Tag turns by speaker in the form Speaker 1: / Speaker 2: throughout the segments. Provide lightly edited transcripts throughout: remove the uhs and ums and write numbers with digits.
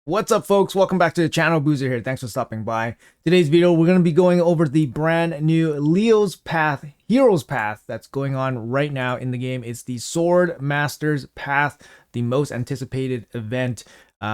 Speaker 1: What's up, folks? Welcome back to the channel. Boozer here. Thanks for stopping by. Today's video, we're going to be going over the brand new Leo's Path, Hero's Path that's going on right now in the game. It's the Swordmaster's Path, the most anticipated event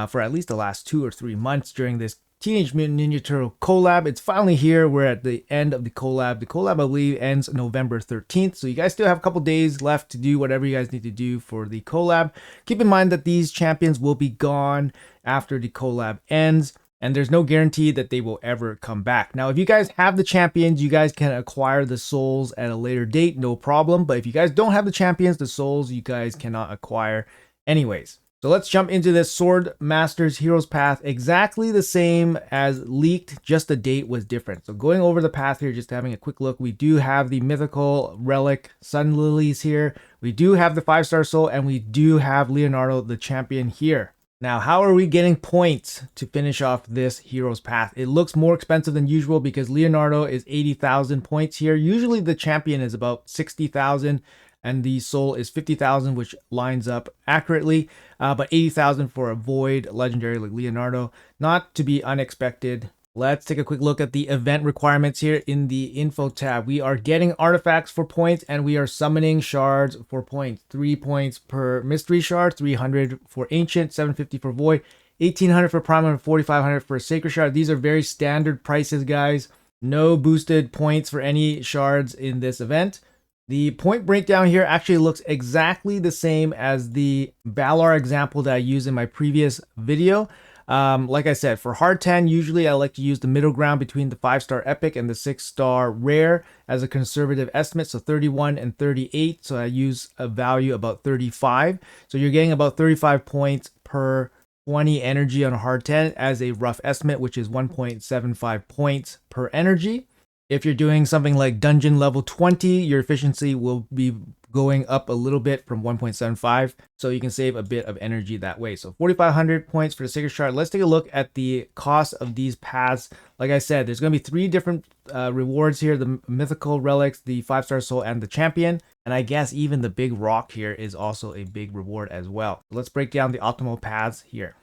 Speaker 1: for at least the last 2 or 3 months during this Teenage Mutant Ninja Turtle collab. It's finally here. We're at the end of the collab. The collab, I believe, ends November 13th. So you guys still have a couple days left to do whatever you guys need to do for the collab. Keep in mind that these champions will be gone after the collab ends, and there's no guarantee that they will ever come back. Now, if you guys have the champions, you guys can acquire the souls at a later date, no problem. But if you guys don't have the champions, the souls you guys cannot acquire anyways. So let's jump into this Swordmaster's Hero's Path. Exactly the same as leaked, just the date was different. So going over the path here, just having a quick look, we do have the mythical relic Sun Lilies here. We do have the 5-star soul, and we do have Leonardo, the champion, here. Now, how are we getting points to finish off this Hero's Path? It looks more expensive than usual because Leonardo is 80,000 points here. Usually the champion is about 60,000 and the soul is 50,000, which lines up accurately. But 80,000 for a void legendary like Leonardo, not to be unexpected. Let's take a quick look at the event requirements here in the info tab. We are getting artifacts for points, and we are summoning shards for points. 3 points per mystery shard, 300 for ancient, 750 for void, 1800 for primal, and 4500 for sacred shard. These are very standard prices, guys. No boosted points for any shards in this event. The point breakdown here actually looks exactly the same as the Valar example that I used in my previous video. Like I said, for hard 10, usually I like to use the middle ground between the 5-star epic and the 6-star rare as a conservative estimate. So 31 and 38. So I use a value about 35. So you're getting about 35 points per 20 energy on a hard 10 as a rough estimate, which is 1.75 points per energy. If you're doing something like dungeon level 20, your efficiency will be going up a little bit from 1.75, so you can save a bit of energy that way. So 4,500 points for the sacred shard. Let's take a look at the cost of these paths. Like I said, there's going to be 3 different rewards here: the mythical relics, the 5-star soul, and the champion. And I guess even the big rock here is also a big reward as well. Let's break down the optimal paths here.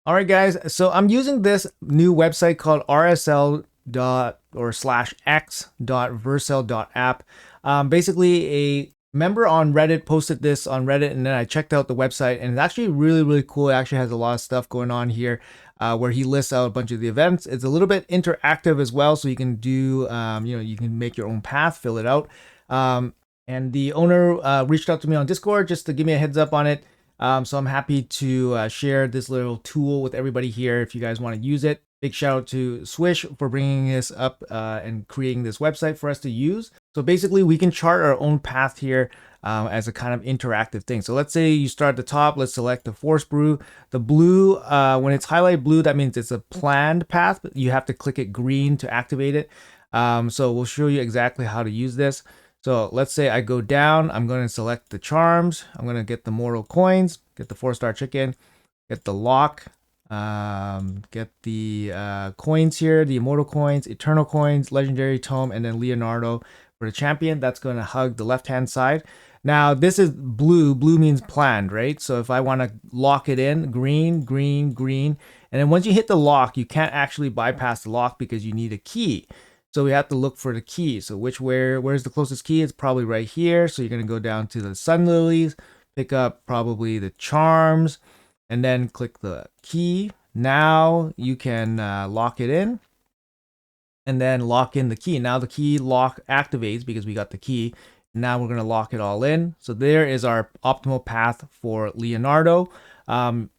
Speaker 1: All right, guys. So I'm using this new website called rsl.x.vercel.app. Basically, a member on Reddit posted this on Reddit, and then I checked out the website, and it's actually really cool. It actually has a lot of stuff going on here where he lists out a bunch of the events. It's a little bit interactive as well, so you can do, you can make your own path, fill it out. And the owner reached out to me on Discord just to give me a heads up on it. So I'm happy to share this little tool with everybody here if you guys want to use it. Big shout out to Swish for bringing this up and creating this website for us to use. So basically we can chart our own path here as a kind of interactive thing. So let's say you start at the top, let's select the Force Brew. The blue, when it's highlighted blue, that means it's a planned path, but you have to click it green to activate it. So we'll show you exactly how to use this. So let's say I go down, I'm going to select the charms. I'm going to get the mortal coins, get the 4-star chicken, get the lock, get the coins here, the immortal coins, eternal coins, legendary tome, and then Leonardo for the champion. That's going to hug the left hand side. Now this is blue. Blue means planned, right? So if I want to lock it in, green, green, green, and then once you hit the lock, you can't actually bypass the lock because you need a key. So we have to look for the key. So where's the closest key? It's probably right here. So you're going to go down to the Sun Lilies, pick up probably the charms, and then click the key. Now you can lock it in and then lock in the key. Now the key lock activates because we got the key. Now we're going to lock it all in. So there is our optimal path for Leonardo.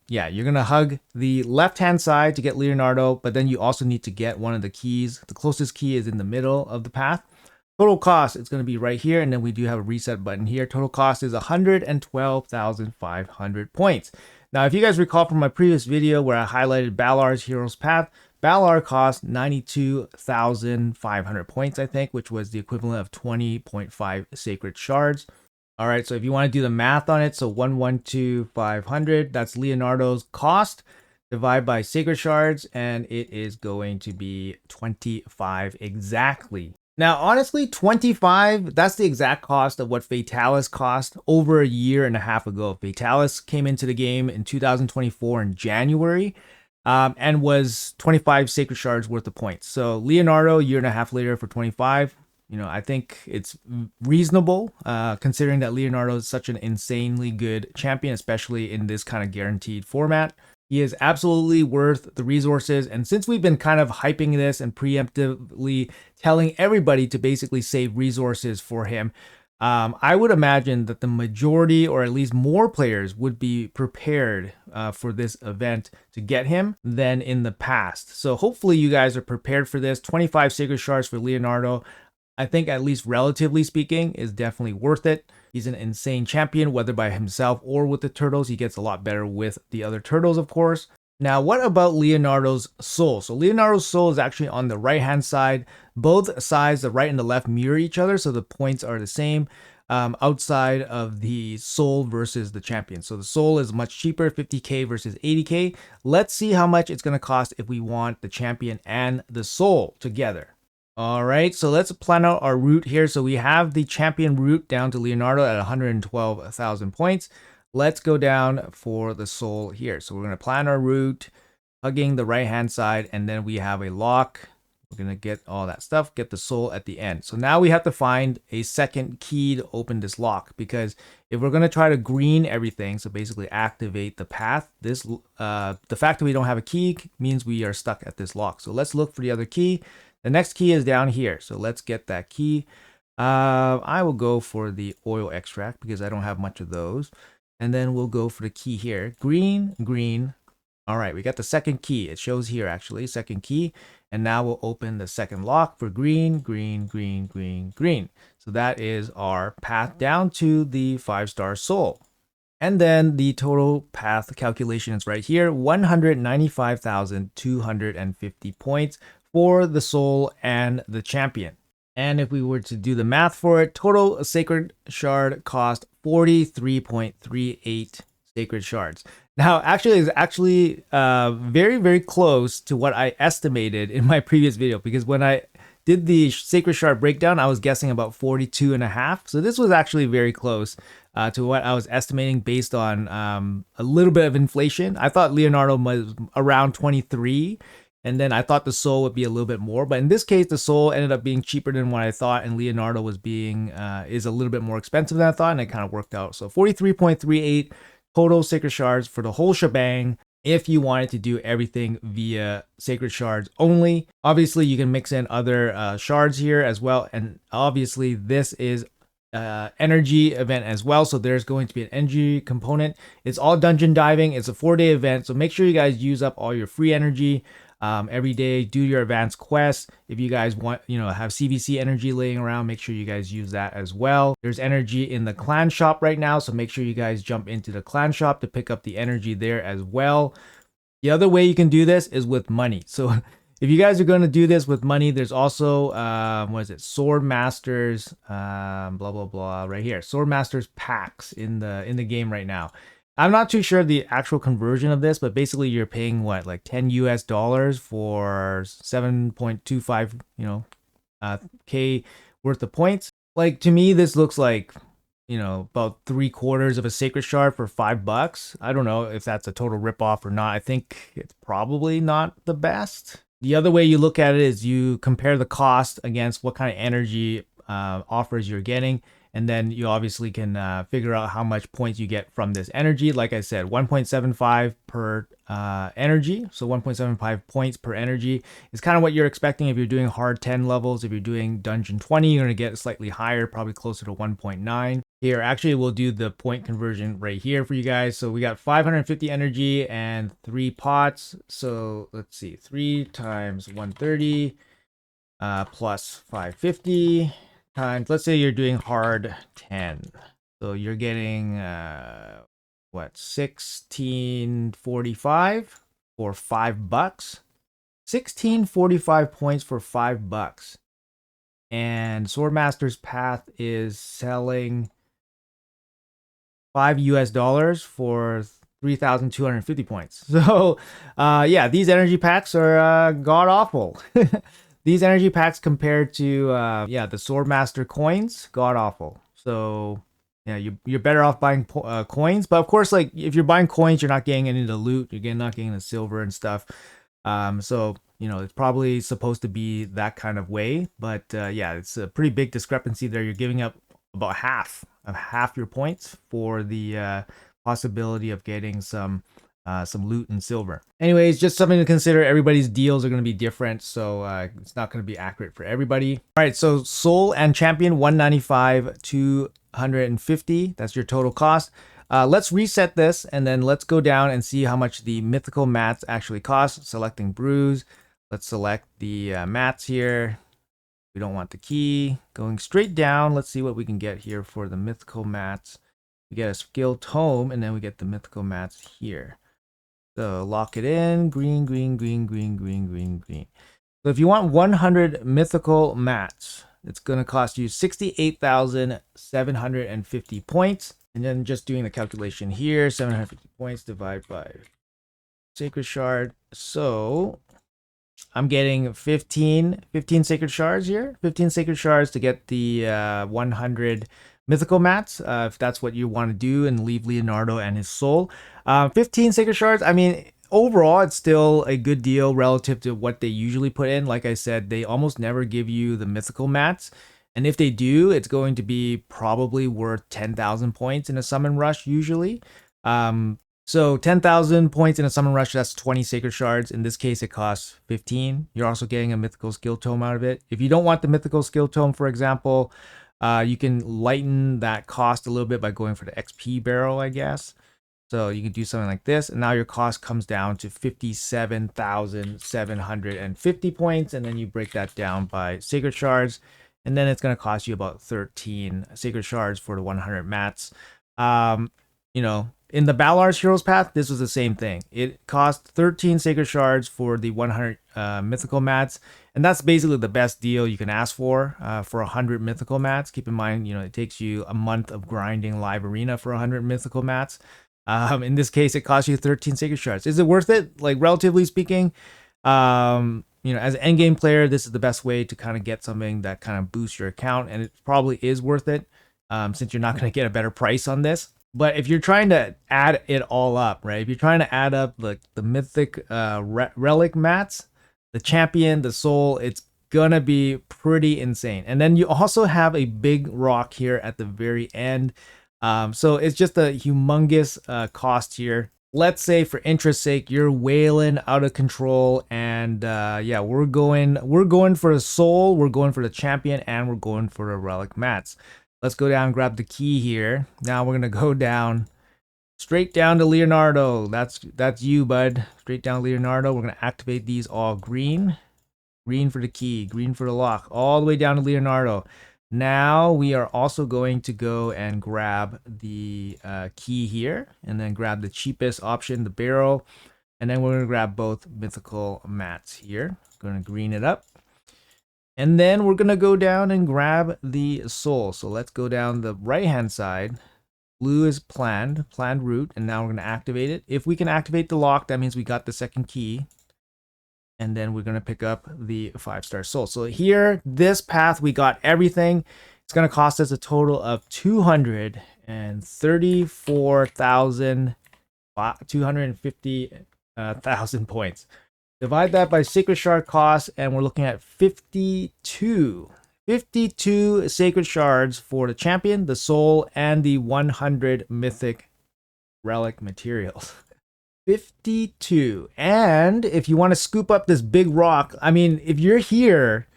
Speaker 1: Yeah, you're going to hug the left-hand side to get Leonardo, but then you also need to get one of the keys. The closest key is in the middle of the path. Total cost, it's going to be right here, and then we do have a reset button here. Total cost is 112,500 points. Now, if you guys recall from my previous video where I highlighted Valar's Hero's Path, Valar cost 92,500 points, I think, which was the equivalent of 20.5 sacred shards. All right, so if you want to do the math on it, so 112,500, that's Leonardo's cost, divide by sacred shards, and it is going to be 25 exactly. Now, honestly, 25, that's the exact cost of what Fatalis cost over a year and a half ago. Fatalis came into the game in 2024 in January. and was 25 sacred shards worth of points. So Leonardo, year and a half later for 25. I think it's reasonable, considering that Leonardo is such an insanely good champion, especially in this kind of guaranteed format. He is absolutely worth the resources. And since we've been kind of hyping this and preemptively telling everybody to basically save resources for him, I would imagine that the majority, or at least more players, would be prepared for this event to get him than in the past. So hopefully you guys are prepared for this. 25 Sacred Shards for Leonardo, I think, at least relatively speaking, is definitely worth it. He's an insane champion, whether by himself or with the turtles. He gets a lot better with the other turtles, of course. Now, what about Leonardo's soul? So Leonardo's soul is actually on the right-hand side. Both sides, the right and the left, mirror each other, so the points are the same outside of the soul versus the champion. So the soul is much cheaper, 50k versus 80k. Let's see how much it's going to cost if we want the champion and the soul together. All right, so let's plan out our route here. So we have the champion route down to Leonardo at 112,000 points. Let's go down for the soul here. So we're going to plan our route, hugging the right-hand side, and then we have a lock. We're going to get all that stuff, get the soul at the end. So now we have to find a second key to open this lock, because if we're going to try to green everything, so basically activate the path, the fact that we don't have a key means we are stuck at this lock. So let's look for the other key. The next key is down here, so let's get that key. I will go for the oil extract because I don't have much of those. And then we'll go for the key here. Green, green. All right, we got the second key. It shows here, actually, second key. And now we'll open the second lock for green, green, green, green, green. So that is our path down to the 5-star soul. And then the total path calculation is right here, 195,250 points for the soul and the champion. And if we were to do the math for it, total sacred shard cost 43.38 sacred shards. Now, actually, it's actually very, very close to what I estimated in my previous video, because when I did the sacred shard breakdown, I was guessing about 42 and a half. So this was actually very close to what I was estimating based on a little bit of inflation. I thought Leonardo was around 23. And then I thought the soul would be a little bit more, but in this case, the soul ended up being cheaper than what I thought, and Leonardo was is a little bit more expensive than I thought, and it kind of worked out. So 43.38 total sacred shards for the whole shebang if you wanted to do everything via sacred shards only. Obviously, you can mix in other shards here as well, and obviously this is energy event as well, so there's going to be an energy component. It's all dungeon diving. It's a 4-day event, so make sure you guys use up all your free energy every day. Do your advanced quests. If you guys want, have CVC energy laying around, make sure you guys use that as well. There's energy in the clan shop right now, so make sure you guys jump into the clan shop to pick up the energy there as well. The other way you can do this is with money. So if you guys are going to do this with money, there's also Swordmasters, blah blah blah, right here. Swordmasters packs in the game right now. I'm not too sure the actual conversion of this, but basically you're paying what, like $10 US for 7.25 K worth of points. Like, to me, this looks like about 3/4 of a sacred shard for $5. I don't know if that's a total ripoff or not. I think it's probably not the best. The other way you look at it is you compare the cost against what kind of energy offers you're getting, and then you obviously can figure out how much points you get from this energy. Like I said, 1.75 per energy, so 1.75 points per energy is kind of what you're expecting if you're doing hard 10 levels. If you're doing dungeon 20, you're going to get slightly higher, probably closer to 1.9. Here, actually, we'll do the point conversion right here for you guys. So we got 550 energy and 3 pots. So let's see, 3 times 130 plus 550 times, let's say you're doing hard 10. So you're getting, what, 1645 for $5. 1645 points for $5. And Swordmaster's Path is selling $5 for 3,250 points. So yeah, these energy packs are god awful. These energy packs compared to the Swordmaster coins, god awful. So Yeah, you're better off buying coins. But of course, like if you're buying coins, you're not getting any of the loot. You're not getting the silver and stuff. So you know it's probably supposed to be that kind of way. But yeah, it's a pretty big discrepancy there. You're giving up about half your points for the possibility of getting some loot and silver. Anyways, just something to consider. Everybody's deals are going to be different, so it's not going to be accurate for everybody. All right, so Soul and Champion 195 to 150. That's your total cost. Let's reset this and then let's go down and see how much the mythical mats actually cost. Selecting brews. Let's select the mats here. We don't want the key. Going straight down, let's see what we can get here for the mythical mats. We get a skill tome and then we get the mythical mats here. So lock it in, green, green, green, green, green, green, green. So if you want 100 mythical mats, it's going to cost you 68,750 points. And then just doing the calculation here, 750 points divided by Sacred Shard. So I'm getting 15 Sacred Shards here. 15 Sacred Shards to get the 100 mythical mats, if that's what you want to do, and leave Leonardo and his soul. 15 Sacred Shards, I mean, overall, it's still a good deal relative to what they usually put in. Like I said, they almost never give you the mythical mats. And if they do, it's going to be probably worth 10,000 points in a summon rush usually. So 10,000 points in a summon rush, that's 20 Sacred Shards. In this case, it costs 15. You're also getting a mythical skill tome out of it. If you don't want the mythical skill tome, for example, you can lighten that cost a little bit by going for the XP barrel, I guess. So you can do something like this, and now your cost comes down to 57,750 points, and then you break that down by Sacred Shards, and then it's going to cost you about 13 Sacred Shards for the 100 mats. You know, in the Balar's Heroes Path, this was the same thing. It cost 13 Sacred Shards for the 100 mythical mats, and that's basically the best deal you can ask for 100 mythical mats. Keep in mind, you know, it takes you a month of grinding live arena for 100 mythical mats. In this case, it costs you 13 Sacred Shards. Is it worth it? Like, relatively speaking, you know, as an endgame player, this is the best way to kind of get something that kind of boosts your account, and it probably is worth it since you're not going to get a better price on this. But if you're trying to add it all up, right? If you're trying to add up like the mythic relic mats, the champion, the soul, it's gonna be pretty insane. And then you also have a big rock here at the very end. So it's just a humongous cost here. Let's say for interest's sake, you're wailing out of control, and yeah, we're going for the soul, we're going for the champion, and we're going for the relic mats. Let's go down and grab the key here. Now we're gonna go down, straight down to Leonardo. That's you, bud. Straight down Leonardo. We're gonna activate these all green. Green for the key, green for the lock, all the way down to Leonardo. Now we are also going to go and grab the key here, and then grab the cheapest option, the barrel, and then we're going to grab both mythical mats here. Going to green it up, and then we're going to go down and grab the soul. So let's go down the right hand side. Blue is planned route, and now we're going to activate it. If we can activate the lock, that means we got the second key. And then we're going to pick up the 5-star soul. So here, this path, we got everything. It's going to cost us a total of 234,250,000 points. Divide that by Sacred Shard cost, and we're looking at 52 Sacred Shards for the champion, the soul, and the 100 mythic relic materials. 52. And if you want to scoop up this big rock, I mean, if you're here,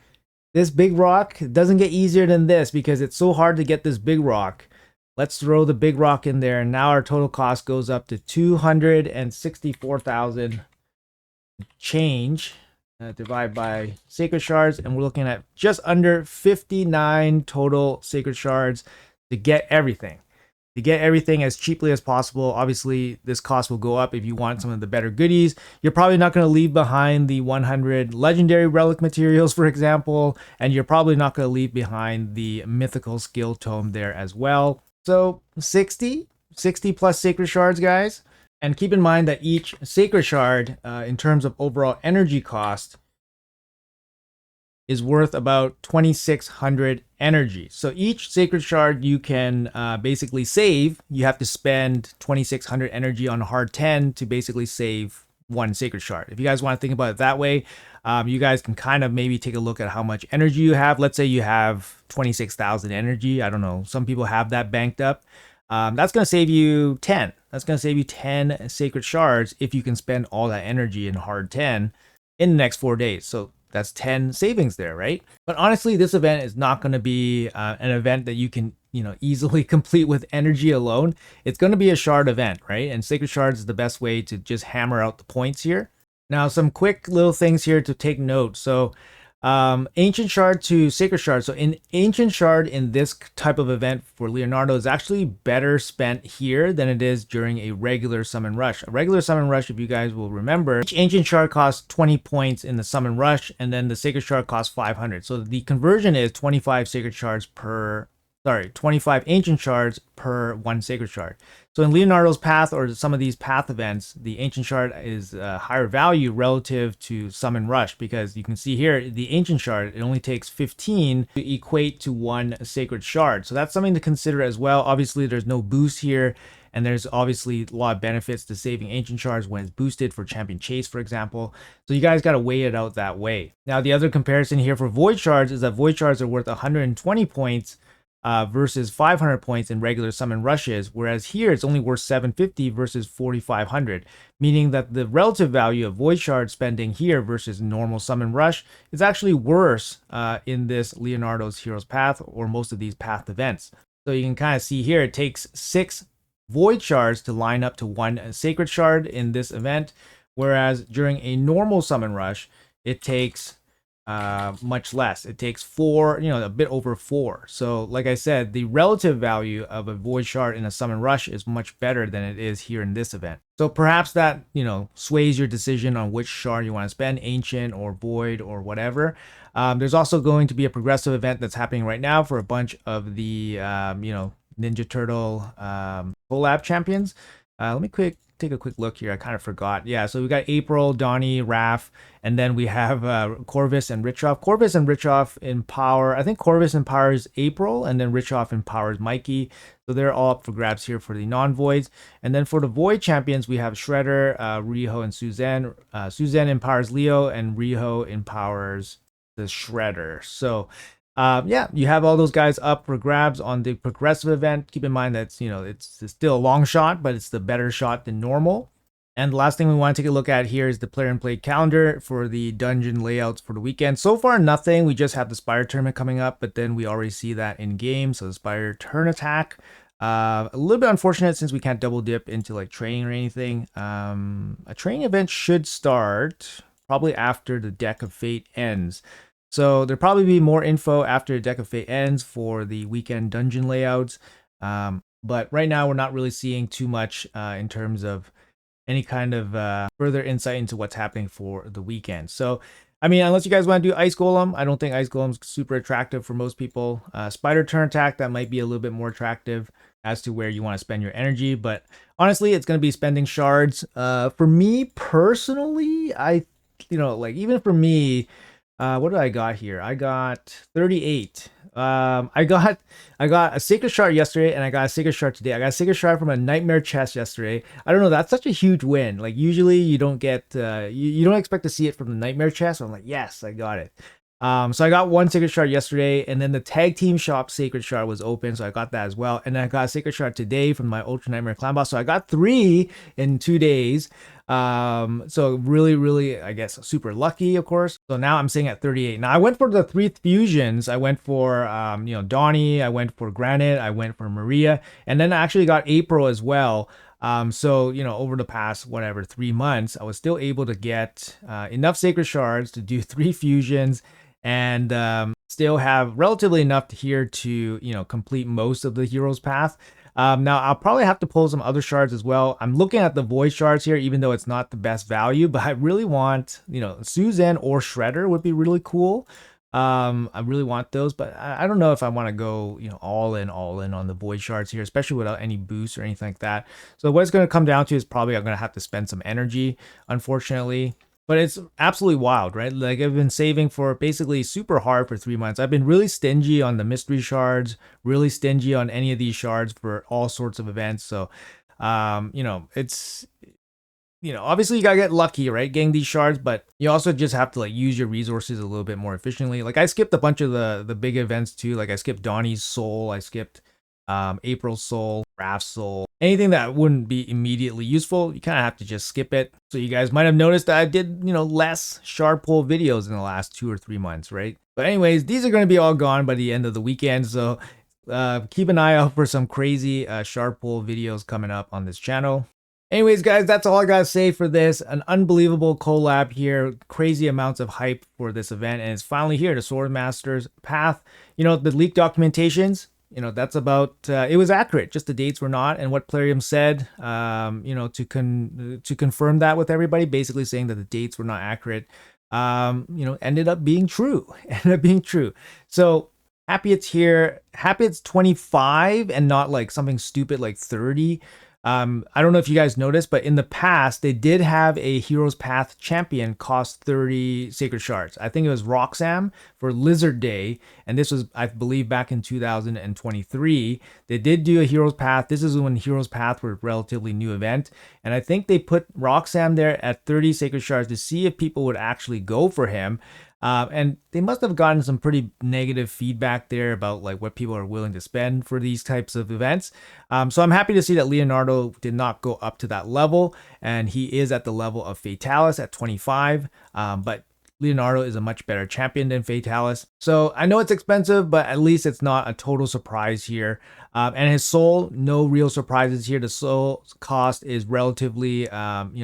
Speaker 1: this big rock doesn't get easier than this because it's so hard to get this big rock. Let's throw the big rock in there, and now our total cost goes up to 264,000 change. Divide by Sacred Shards, and we're looking at just under 59 total Sacred Shards to get everything. To get everything as cheaply as possible. Obviously, this cost will go up if you want some of the better goodies. You're probably not going to leave behind the 100 legendary relic materials, for example, and you're probably not going to leave behind the mythical skill tome there as well. So 60 plus Sacred Shards, guys. And keep in mind that each Sacred Shard, in terms of overall energy cost, is worth about 2,600 energy. So each sacred shard you can basically save. You have to spend 2,600 energy on hard 10 to basically save one sacred shard. If you guys want to think about it that way, you guys can kind of maybe take a look at how much energy you have. Let's say you have 26,000 energy. I don't know. Some people have that banked up. That's going to save you 10. That's going to save you 10 sacred shards if you can spend all that energy in hard 10 in the next 4 days. So that's 10 savings there, right? But honestly, this event is not going to be an event that you can, easily complete with energy alone. It's going to be a shard event, right? And sacred shards is the best way to just hammer out the points here. Now, some quick little things here to take note. So ancient shard to sacred shard. So in ancient shard in this type of event for Leonardo is actually better spent here than it is during a regular summon rush. A regular summon rush, if you guys will remember, each ancient shard costs 20 points in the summon rush, and then the sacred shard costs 500. So the conversion is 25 sacred shards per 25 ancient shards per one sacred shard. So in Leonardo's path or some of these path events, the ancient shard is higher value relative to summon rush, because you can see here the ancient shard, it only takes 15 to equate to one sacred shard. So that's something to consider as well. Obviously there's no boost here, and there's obviously a lot of benefits to saving ancient shards when it's boosted for champion chase, for example. So you guys got to weigh it out that way. Now the other comparison here for void shards is that void shards are worth 120 points versus 500 points in regular summon rushes, whereas here it's only worth 750 versus 4,500, meaning that the relative value of void shard spending here versus normal summon rush is actually worse in this Leonardo's Hero's Path or most of these path events. So you can kind of see here it takes 6 void shards to line up to one sacred shard in this event, whereas during a normal summon rush it takes much less. It takes 4, a bit over 4. So like I said, the relative value of a void shard in a summon rush is much better than it is here in this event. So perhaps that, sways your decision on which shard you want to spend, ancient or void or whatever. There's also going to be a progressive event that's happening right now for a bunch of the, Ninja Turtle collab champions. Let me take a quick look here. I kind of forgot. Yeah, so we got April, Donnie, Raph, and then we have Corvus and Richoff. Corvus and Richoff empower. I think Corvus empowers April, and then Richoff empowers Mikey. So they're all up for grabs here for the non-voids. And then for the void champions, we have Shredder, Riho, and Suzanne. Suzanne empowers Leo, and Riho empowers the Shredder. So yeah, you have all those guys up for grabs on the progressive event. Keep in mind that it's still a long shot, but it's the better shot than normal. And the last thing we want to take a look at here is the player and play calendar for the dungeon layouts for the weekend. So far, nothing. We just have the Spire tournament coming up, but then we already see that in game. So the Spire turn attack. A little bit unfortunate since we can't double dip into like training or anything. A training event should start probably after the Deck of Fate ends. So there'll probably be more info after Deck of Fate ends for the weekend dungeon layouts. But right now we're not really seeing too much in terms of any kind of further insight into what's happening for the weekend. So, I mean, unless you guys want to do Ice Golem, I don't think Ice Golem's super attractive for most people. Spider Turn Attack, that might be a little bit more attractive as to where you want to spend your energy. But honestly, it's going to be spending shards. For me personally, even for me, what did I got here? I got 38. I got a sacred shard yesterday, and I got a sacred shard today. I got a sacred shard from a nightmare chest yesterday. I don't know. That's such a huge win. Like usually you don't get, you don't expect to see it from the nightmare chest. So I'm like, yes, I got it. So I got one sacred shard yesterday, and then the tag team shop sacred shard was open, so I got that as well. And then I got a sacred shard today from my Ultra Nightmare Clan Boss. So I got 3 in 2 days. So really, I guess, super lucky, of course. So now I'm sitting at 38. Now I went for the 3 fusions. I went for, Donnie, I went for Granite, I went for Maria, and then I actually got April as well. So, over the past, 3 months, I was still able to get enough sacred shards to do 3 fusions and still have relatively enough here to, complete most of the hero's path. Now I'll probably have to pull some other shards as well. I'm looking at the void shards here, even though it's not the best value, but I really want, Suzanne or Shredder would be really cool. I really want those, but I don't know if I want to go, all in on the void shards here, especially without any boosts or anything like that. So what it's going to come down to is probably I'm going to have to spend some energy, unfortunately. But it's absolutely wild, right? Like I've been saving for basically super hard for 3 months. I've been really stingy on the mystery shards, really stingy on any of these shards for all sorts of events. So, it's, obviously you gotta get lucky, right? Getting these shards, but you also just have to like use your resources a little bit more efficiently. Like I skipped a bunch of the big events too. Like I skipped Donnie's Soul, I skipped April's Soul, Raph's Soul, anything that wouldn't be immediately useful. You kind of have to just skip it. So you guys might have noticed that I did, less shard pull videos in the last 2 or 3 months, right? But anyways, these are going to be all gone by the end of the weekend. So keep an eye out for some crazy shard pull videos coming up on this channel. Anyways, guys, that's all I gotta say for this. An unbelievable collab here. Crazy amounts of hype for this event. And it's finally here, the Swordmaster's Path. The leaked documentations, that's about, it was accurate. Just the dates were not. And what Plarium said, to confirm that with everybody, basically saying that the dates were not accurate, ended up being true. So happy it's here. Happy it's 25 and not like something stupid like 30. I don't know if you guys noticed, but in the past, they did have a Heroes Path champion cost 30 Sacred Shards. I think it was Roxam for Lizard Day, and this was, I believe, back in 2023. They did do a Heroes Path. This is when Heroes Path were a relatively new event, and I think they put Roxam there at 30 Sacred Shards to see if people would actually go for him. And they must have gotten some pretty negative feedback there about like what people are willing to spend for these types of events. So I'm happy to see that Leonardo did not go up to that level, and he is at the level of Fatalis at 25. But Leonardo is a much better champion than Fatalis. So I know it's expensive, but at least it's not a total surprise here. And his soul, no real surprises here. The soul cost is relatively,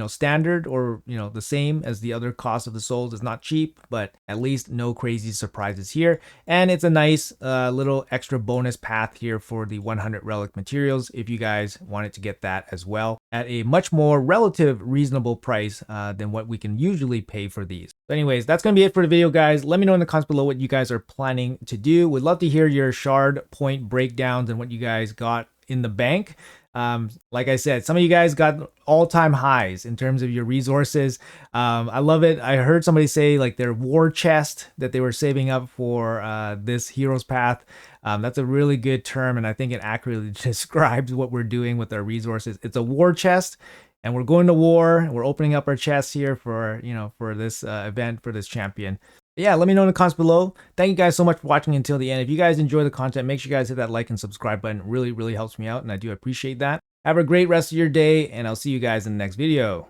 Speaker 1: standard or, the same as the other cost of the souls. It's not cheap, but at least no crazy surprises here. And it's a nice little extra bonus path here for the 100 relic materials if you guys wanted to get that as well at a much more relative reasonable price than what we can usually pay for these. But anyways, that's going to be it for the video, guys. Let me know in the comments below what you guys are planning to do. Would love to hear your shard point breakdowns and what you guys got in the bank. Like I said, some of you guys got all-time highs in terms of your resources. I love it. I heard somebody say like their war chest that they were saving up for this Heroes Path. That's a really good term, and I think it accurately describes what we're doing with our resources. It's a war chest, and we're going to war. We're opening up our chests here for, for this event, for this champion. But yeah, let me know in the comments below. Thank you guys so much for watching until the end. If you guys enjoy the content, make sure you guys hit that like and subscribe button. It really, really helps me out, and I do appreciate that. Have a great rest of your day, and I'll see you guys in the next video.